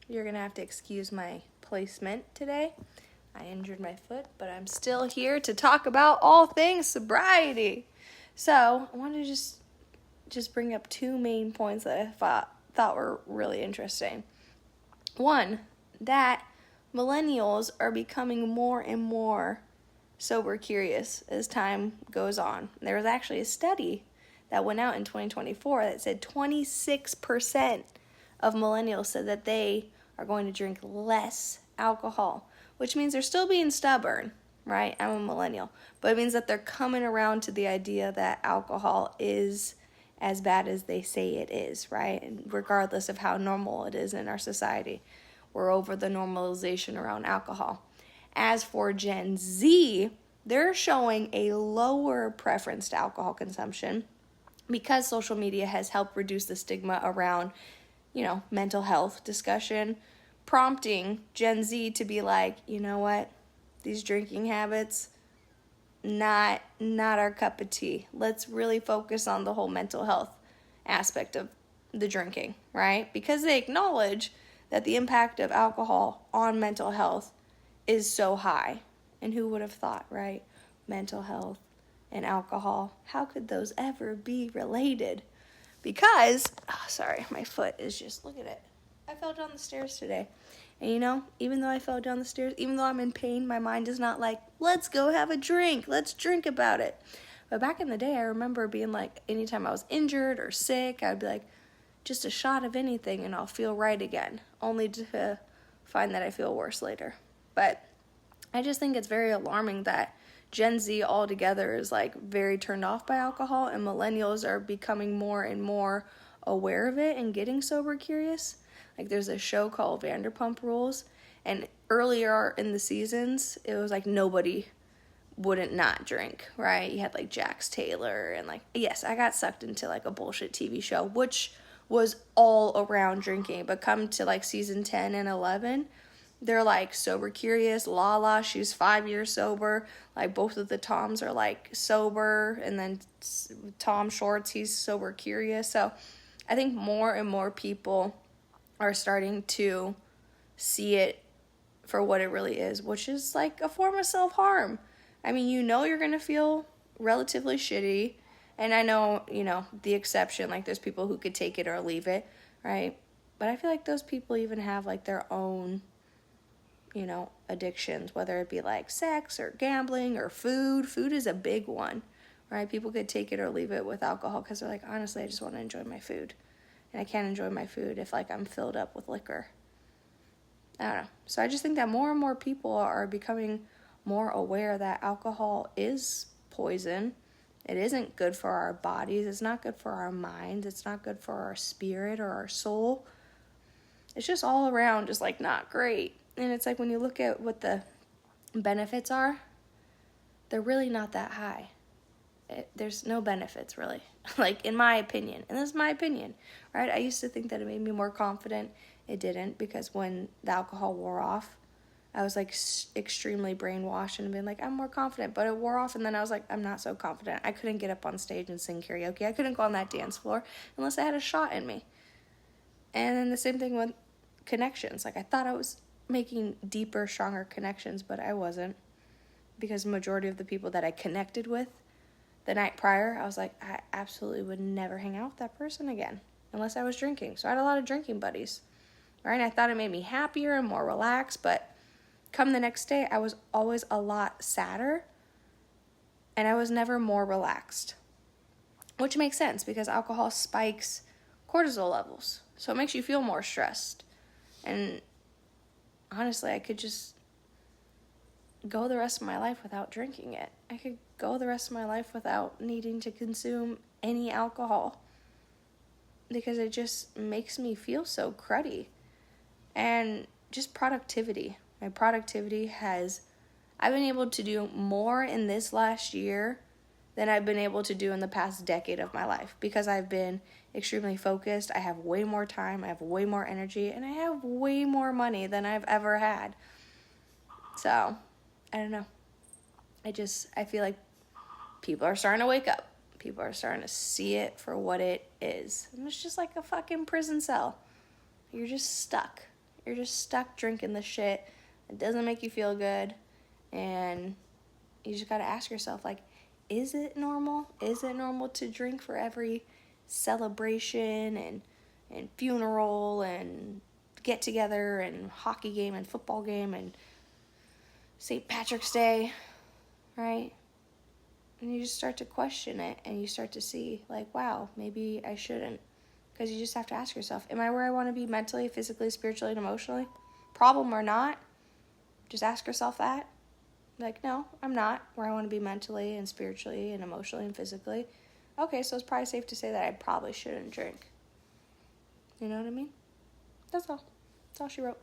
You're going to have to excuse my placement today. I injured my foot, but I'm still here to talk about all things sobriety. So I want to just bring up two main points that I thought were really interesting. One, that millennials are becoming more and more sober curious as time goes on. There was actually a study that went out in 2024 that said 26% of millennials said that they are going to drink less alcohol, which means they're still being stubborn, right? I'm a millennial, but it means that they're coming around to the idea that alcohol is as bad as they say it is, right? And regardless of how normal it is in our society, we're over the normalization around alcohol. As for Gen Z, they're showing a lower preference to alcohol consumption because social media has helped reduce the stigma around, mental health discussion, prompting Gen Z to be like, you know what, these drinking habits, not our cup of tea. Let's really focus on the whole mental health aspect of the drinking, right? Because they acknowledge that the impact of alcohol on mental health is so high. And who would have thought, right? Mental health and alcohol, how could those ever be related? Because, my foot is just, look at it. I fell down the stairs today. And even though I fell down the stairs, even though I'm in pain, my mind is not like, let's go have a drink. Let's drink about it. But back in the day, I remember being like, anytime I was injured or sick, I'd be like, just a shot of anything and I'll feel right again, only to find that I feel worse later. But I just think it's very alarming that Gen Z altogether is like very turned off by alcohol, and millennials are becoming more and more aware of it and getting sober curious. Like there's a show called Vanderpump Rules, and earlier in the seasons, it was like nobody wouldn't not drink, right? You had like Jax Taylor and yes, I got sucked into like a bullshit TV show, which was all around drinking, but come to like season 10 and 11, they're like sober curious. Lala, she's 5 years sober. Like both of the Toms are like sober, and then Tom Shorts, he's sober curious. So I think more and more people are starting to see it for what it really is, which is like a form of self-harm. I mean, you're going to feel relatively shitty. And I know, the exception, like there's people who could take it or leave it, right? But I feel like those people even have like their own, addictions, whether it be like sex or gambling or food. Food is a big one, right? People could take it or leave it with alcohol because they're like, honestly, I just want to enjoy my food. And I can't enjoy my food if like I'm filled up with liquor. I don't know. So I just think that more and more people are becoming more aware that alcohol is poison. It isn't good for our bodies. It's not good for our minds. It's not good for our spirit or our soul. It's just all around just like not great. And it's like when you look at what the benefits are, they're really not that high. There's no benefits really, like in my opinion. And this is my opinion, right? I used to think that it made me more confident. It didn't, because when the alcohol wore off, I was like extremely brainwashed and being like, I'm more confident, but it wore off. And then I was like, I'm not so confident. I couldn't get up on stage and sing karaoke. I couldn't go on that dance floor unless I had a shot in me. And then the same thing with connections. Like I thought I was making deeper, stronger connections, but I wasn't, because the majority of the people that I connected with the night prior, I was like, I absolutely would never hang out with that person again unless I was drinking. So I had a lot of drinking buddies, right? And I thought it made me happier and more relaxed, but come the next day, I was always a lot sadder, and I was never more relaxed, which makes sense because alcohol spikes cortisol levels, so it makes you feel more stressed. And honestly, I could just go the rest of my life without drinking it. I could go the rest of my life without needing to consume any alcohol because it just makes me feel so cruddy. And just productivity. My productivity I've been able to do more in this last year than I've been able to do in the past decade of my life, because I've been extremely focused. I have way more time, I have way more energy, and I have way more money than I've ever had. So, I don't know. I feel like people are starting to wake up. People are starting to see it for what it is. And it's just like a fucking prison cell. You're just stuck. You're just stuck drinking the shit. It doesn't make you feel good. And you just got to ask yourself, like, is it normal? Is it normal to drink for every celebration and funeral and get together and hockey game and football game and St. Patrick's Day, right? And you just start to question it, and you start to see, like, wow, maybe I shouldn't. Because you just have to ask yourself, am I where I want to be mentally, physically, spiritually, and emotionally? Problem or not, just ask yourself that. Like, no, I'm not where I want to be mentally and spiritually and emotionally and physically. Okay, so it's probably safe to say that I probably shouldn't drink. You know what I mean? That's all. That's all she wrote.